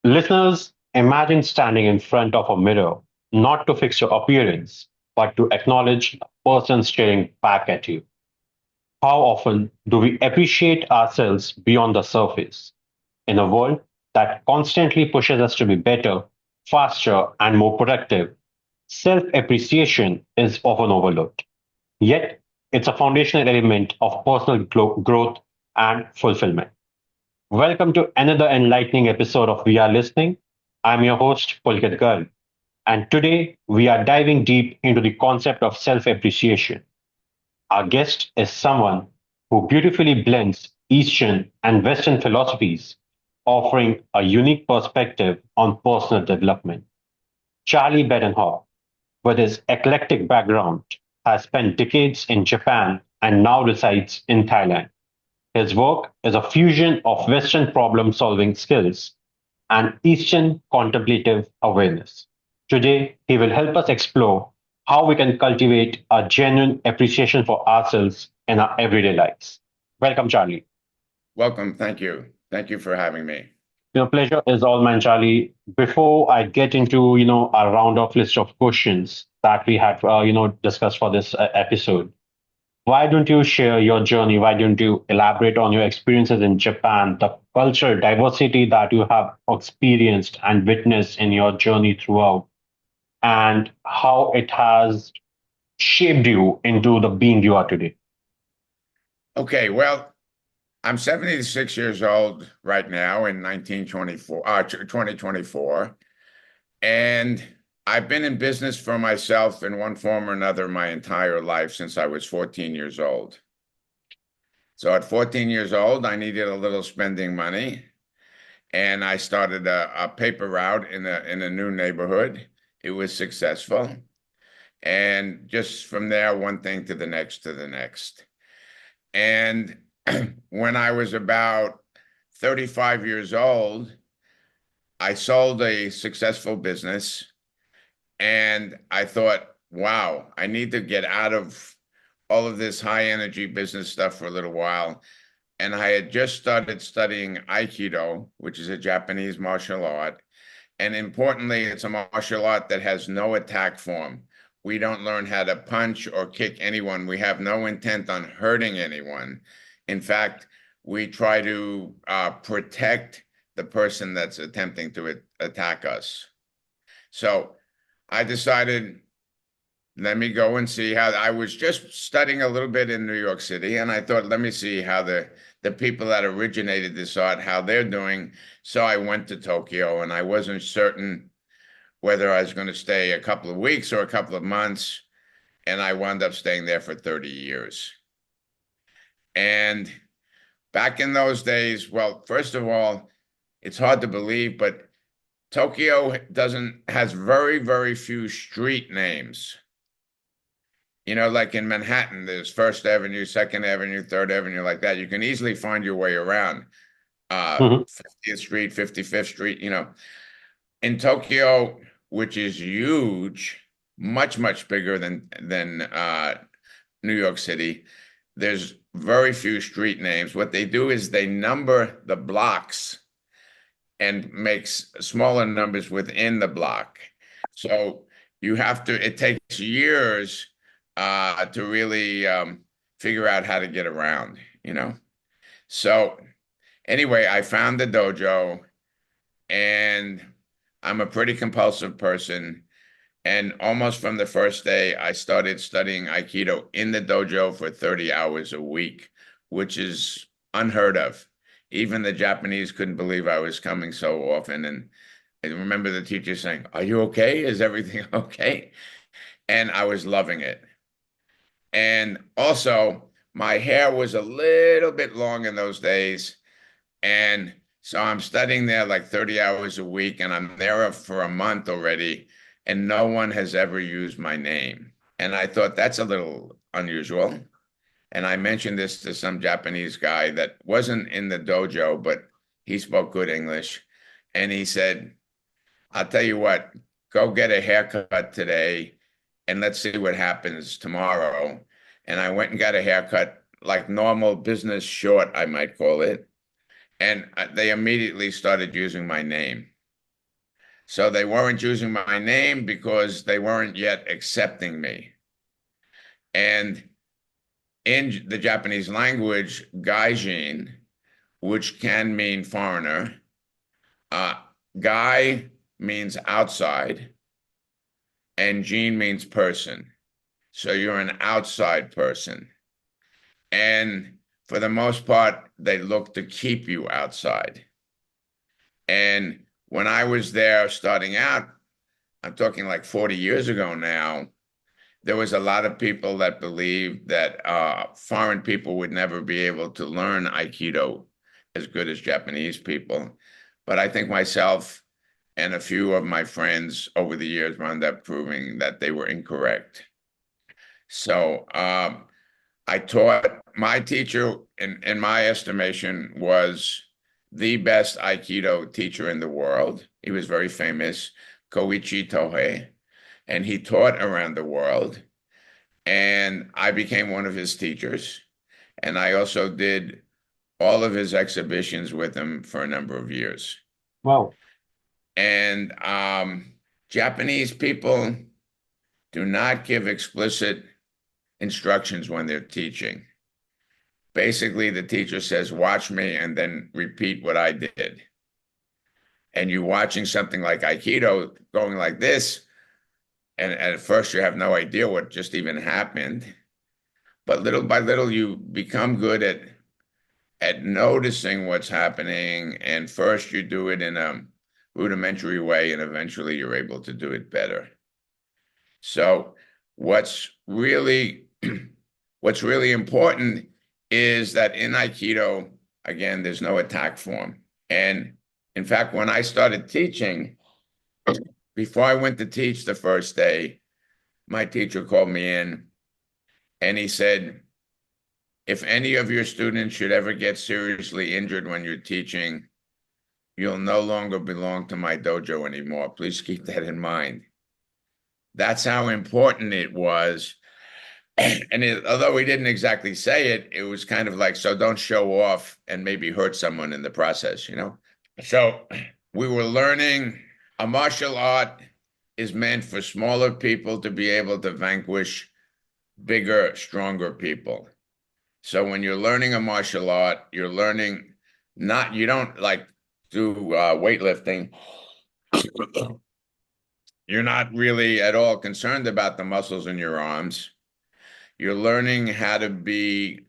Listeners, imagine standing in front of a mirror, not to fix your appearance, but to acknowledge the person staring back at you. How often do we appreciate ourselves beyond the surface? In a world that constantly pushes us to be better, faster, and more productive, self appreciation is often overlooked. Yet, it's a foundational element of personal growth and fulfillment. Welcome to another enlightening episode of We Are Listening. I'm your host, Pulkit Garg, and today we are diving deep into the concept of self appreciation. Our guest is someone who beautifully blends Eastern and Western philosophies, offering a unique perspective on personal development. Charlie Badenhop, with his eclectic background, has spent decades in Japan and now resides in Thailand. His work is a fusion of Western problem solving skills and Eastern contemplative awareness. Today, he will help us explore how we can cultivate a genuine appreciation for ourselves in our everyday lives. Welcome, Charlie. Welcome. Thank you. Thank you for having me. Your pleasure is all mine, Charlie. Before I get into our round of list of questions that we had discussed for this episode, why don't you share your journey? Why don't you elaborate on your experiences in Japan, the cultural diversity that you have experienced and witnessed in your journey throughout, and how it has shaped you into the being you are today? Okay, well, I'm 76 years old right now in 2024, and I've been in business for myself in one form or another my entire life since I was 14 years old. So at 14 years old, I needed a little spending money, and I started a paper route in a new neighborhood. It was successful, and just from there, one thing to the next to the next. And when I was about 35 years old, I sold a successful business and I thought, wow, I need to get out of all of this high energy business stuff for a little while. And I had just started studying Aikido, which is a Japanese martial art. And importantly, it's a martial art that has no attack form. We don't learn how to punch or kick anyone. We have no intent on hurting anyone. In fact, we try to protect the person that's attempting to attack us. So I decided, let me go and see how. I was just studying a little bit in New York City, and I thought, let me see how the people that originated this art, how they're doing. So I went to Tokyo, and I wasn't certain whether I was going to stay a couple of weeks or a couple of months, and I wound up staying there for 30 years. And back in those days, well, first of all, it's hard to believe, but Tokyo has very, very few street names. You know, like in Manhattan, there's First Avenue, Second Avenue, Third Avenue, like that. You can easily find your way around. Mhm. 50th Street, 55th Street, In Tokyo, which is huge, much, much bigger than New York City, there's very few street names. What they do is they number the blocks and makes smaller numbers within the block. So it takes years to really figure out how to get around. So anyway, I found the dojo, and I'm a pretty compulsive person. And almost from the first day, I started studying Aikido in the dojo for 30 hours a week, which is unheard of. Even the Japanese couldn't believe I was coming so often. And I remember the teacher saying, "Are you okay? Is everything okay?" And I was loving it. And also, my hair was a little bit long in those days. And so I'm studying there like 30 hours a week, and I'm there for a month already, and no one has ever used my name. And I thought that's a little unusual. And I mentioned this to some Japanese guy that wasn't in the dojo, but he spoke good English. And he said, "I'll tell you what, go get a haircut today and let's see what happens tomorrow." And I went and got a haircut, like normal business short, I might call it. And they immediately started using my name. So they weren't using my name because they weren't yet accepting me. And in the Japanese language, gaijin, which can mean foreigner, uh, gai means outside, and jin means person. So you're an outside person. And for the most part, they look to keep you outside. And when I was there starting out, I'm talking like 40 years ago now, there was a lot of people that believed that foreign people would never be able to learn Aikido as good as Japanese people. But I think myself and a few of my friends over the years wound up proving that they were incorrect. So I taught my teacher, in my estimation, was the best Aikido teacher in the world. He was very famous, Koichi Tohei, and he taught around the world. And I became one of his teachers. And I also did all of his exhibitions with him for a number of years. Wow. And Japanese people do not give explicit instructions when they're teaching. Basically, the teacher says, watch me, and then repeat what I did. And you're watching something like Aikido going like this, and at first you have no idea what just even happened. But little by little, you become good at noticing what's happening. And first you do it in a rudimentary way, and eventually you're able to do it better. So what's really what's really important is that in Aikido, again, there's no attack form. And in fact, when I started teaching, before I went to teach the first day, my teacher called me in and he said, if any of your students should ever get seriously injured when you're teaching, you'll no longer belong to my dojo anymore. Please keep that in mind. That's how important it was. And although we didn't exactly say it, it was kind of like, so don't show off and maybe hurt someone in the process, you know? So we were learning a martial art is meant for smaller people to be able to vanquish bigger, stronger people. So when you're learning a martial art, you're learning not, you don't like do weightlifting. You're not really at all concerned about the muscles in your arms. You're learning how to be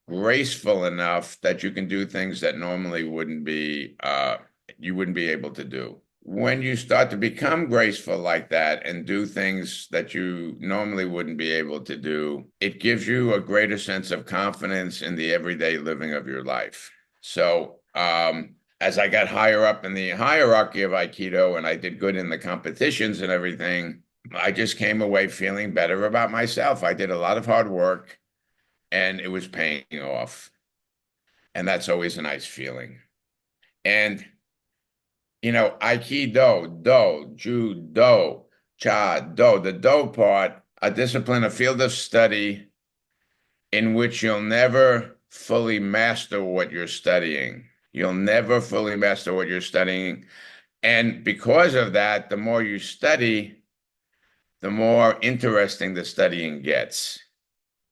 graceful enough that you can do things that normally you wouldn't be able to do. When you start to become graceful like that and do things that you normally wouldn't be able to do, it gives you a greater sense of confidence in the everyday living of your life. So, as I got higher up in the hierarchy of Aikido and I did good in the competitions and everything, I just came away feeling better about myself. I did a lot of hard work and it was paying off. And that's always a nice feeling. And, Aikido, do, judo, cha, do, the do part, a discipline, a field of study in which you'll never fully master what you're studying. You'll never fully master what you're studying. And because of that, the more you study, the more interesting the studying gets.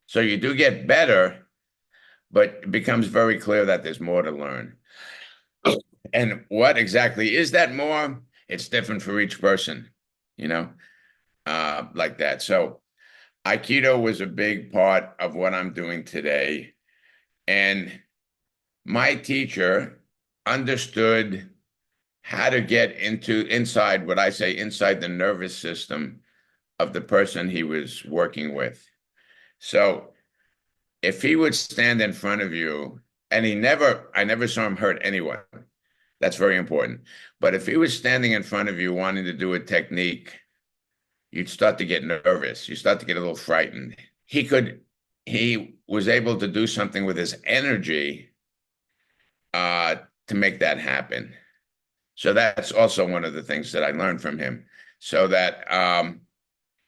So you do get better, but it becomes very clear that there's more to learn. And what exactly is that more? It's different for each person, like that. So Aikido was a big part of what I'm doing today. And my teacher understood how to get inside what I say, inside the nervous system of the person he was working with. So if he would stand in front of you, and I never saw him hurt anyone. That's very important. But if he was standing in front of you wanting to do a technique, you'd start to get nervous. You start to get a little frightened. He was able to do something with his energy to make that happen. So that's also one of the things that I learned from him. So that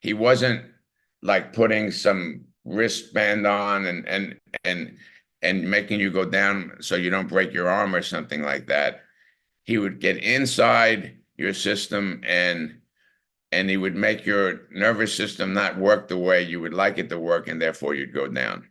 he wasn't like putting some wristband on and making you go down so you don't break your arm or something like that. He would get inside your system, and he would make your nervous system not work the way you would like it to work, and therefore you'd go down.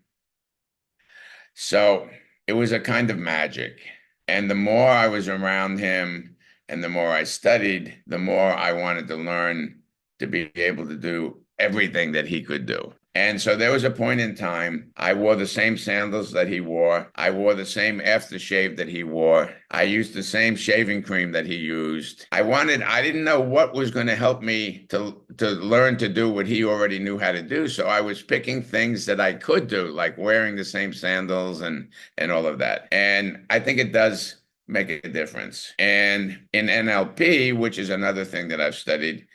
So it was a kind of magic. And the more I was around him and the more I studied, the more I wanted to learn to be able to do everything that he could do. And so there was a point in time, I wore the same sandals that he wore. I wore the same aftershave that he wore. I used the same shaving cream that he used. I didn't know what was going to help me to learn to do what he already knew how to do. So I was picking things that I could do, like wearing the same sandals and all of that. And I think it does make a difference. And in NLP, which is another thing that I've studied,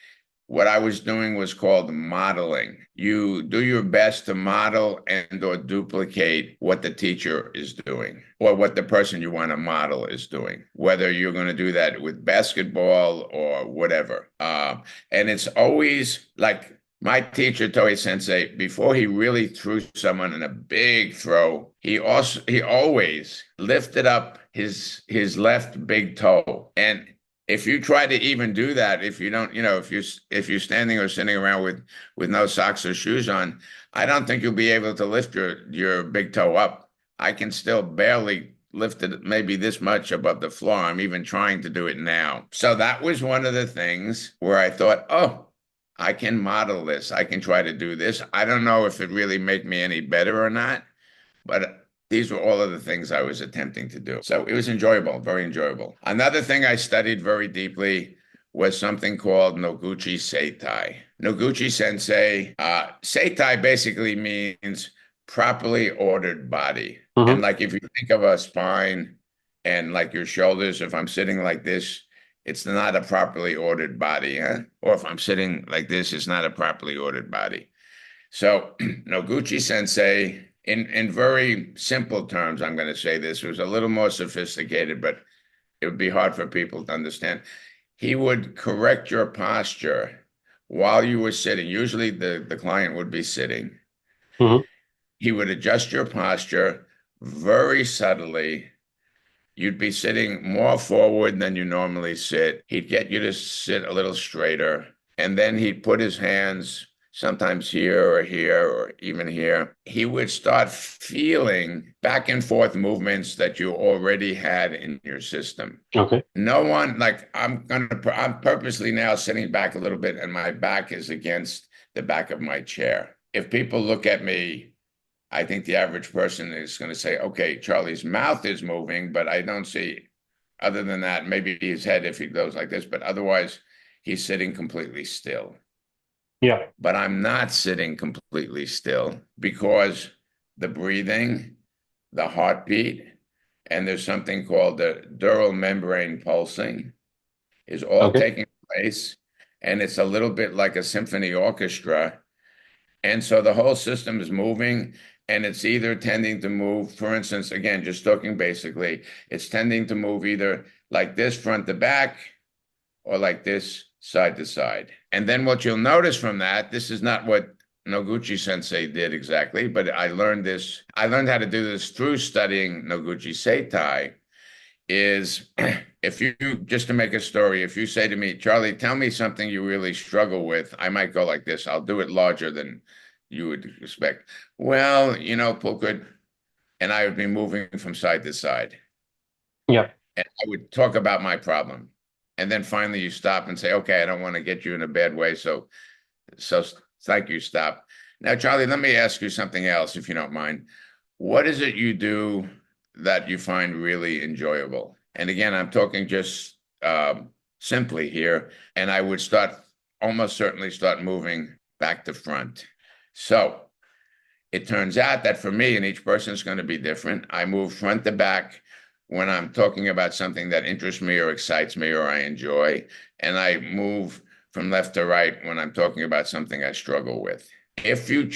what I was doing was called modeling. You do your best to model and or duplicate what the teacher is doing or what the person you want to model is doing, whether you're going to do that with basketball or whatever. And it's always like my teacher, Toei Sensei, before he really threw someone in a big throw, he always lifted up his left big toe. And if you try to even do that, if you don't, if you're standing or sitting around with no socks or shoes on, I don't think you'll be able to lift your big toe up. I can still barely lift it maybe this much above the floor. I'm even trying to do it now. So that was one of the things where I thought, oh, I can model this. I can try to do this. I don't know if it really made me any better or not, but these were all of the things I was attempting to do. So it was enjoyable, very enjoyable. Another thing I studied very deeply was something called Noguchi Seitai. Noguchi Sensei, Seitai basically means properly ordered body. And like if you think of a spine and like your shoulders, if I'm sitting like this, it's not a properly ordered body, huh? Or if I'm sitting like this, it's not a properly ordered body. So Noguchi Sensei, in very simple terms, I'm going to say this, it was a little more sophisticated, but it would be hard for people to understand. He would correct your posture while you were sitting. Usually the client would be sitting. Mm-hmm. He would adjust your posture very subtly. You'd be sitting more forward than you normally sit. He'd get you to sit a little straighter. And then he'd put his hands sometimes here or even here. He would start feeling back and forth movements that you already had in your system. Okay. No one, like I'm purposely now sitting back a little bit and my back is against the back of my chair. If people look at me, I think the average person is going to say, okay, Charlie's mouth is moving, but I don't see, other than that, maybe his head if he goes like this, but otherwise he's sitting completely still. Yeah. But I'm not sitting completely still because the breathing, the heartbeat, and there's something called the dural membrane pulsing is all Okay. taking place. And it's a little bit like a symphony orchestra. And so the whole system is moving and it's either tending to move, for instance, again, just talking basically, it's tending to move either like this front to back or like this side to side. And then what you'll notice from that, this is not what Noguchi Sensei did exactly, but I learned how to do this through studying Noguchi Seitai, is if you, just to make a story, if you say to me, Charlie, tell me something you really struggle with, I might go like this. I'll do it larger than you would expect. Well, Pulkit, and I would be moving from side to side. Yeah. And I would talk about my problem. And then finally you stop and say, okay, I don't want to get you in a bad way. So thank you, stop. Now, Charlie, let me ask you something else, if you don't mind. What is it you do that you find really enjoyable? And again, I'm talking just simply here, and I would almost certainly start moving back to front. So it turns out that for me, and each person is going to be different, I move front to back when I'm talking about something that interests me or excites me or I enjoy, and I move from left to right when I'm talking about something I struggle with. If you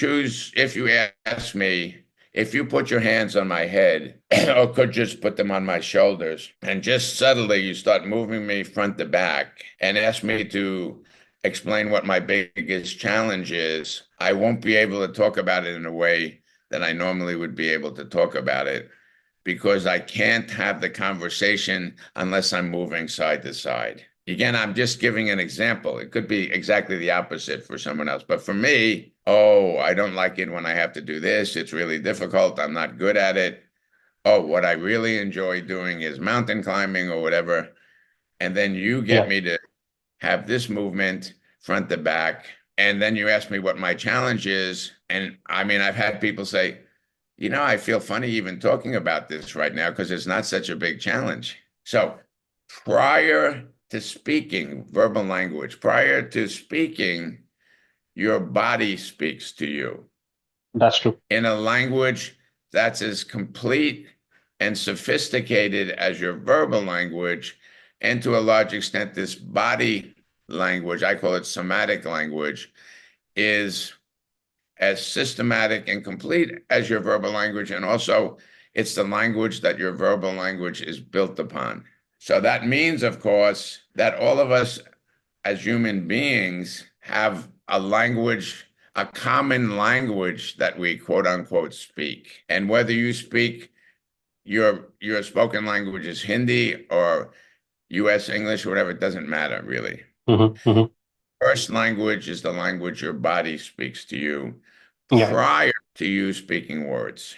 ask me, if you put your hands on my head or could just put them on my shoulders and just subtly you start moving me front to back and ask me to explain what my biggest challenge is, I won't be able to talk about it in a way that I normally would be able to talk about it because I can't have the conversation unless I'm moving side to side. Again, I'm just giving an example. It could be exactly the opposite for someone else. But for me, oh, I don't like it when I have to do this. It's really difficult. I'm not good at it. Oh, what I really enjoy doing is mountain climbing or whatever. And then you get Yeah, me to have this movement front to back. And then you ask me what my challenge is. And I mean, I've had people say, I feel funny even talking about this right now because it's not such a big challenge. So prior to speaking, verbal language, prior to speaking, your body speaks to you that's true. in a language that's as complete and sophisticated as your verbal language. And to a large extent, this body language, I call it somatic language, is as systematic and complete as your verbal language. And also, it's the language that your verbal language is built upon. So that means, of course, that all of us as human beings have a language, a common language that we quote unquote speak. And whether you speak your spoken language is Hindi or US English or whatever, it doesn't matter really. Hmm. Hmm. First language is the language your body speaks to you Yeah, prior to you speaking words.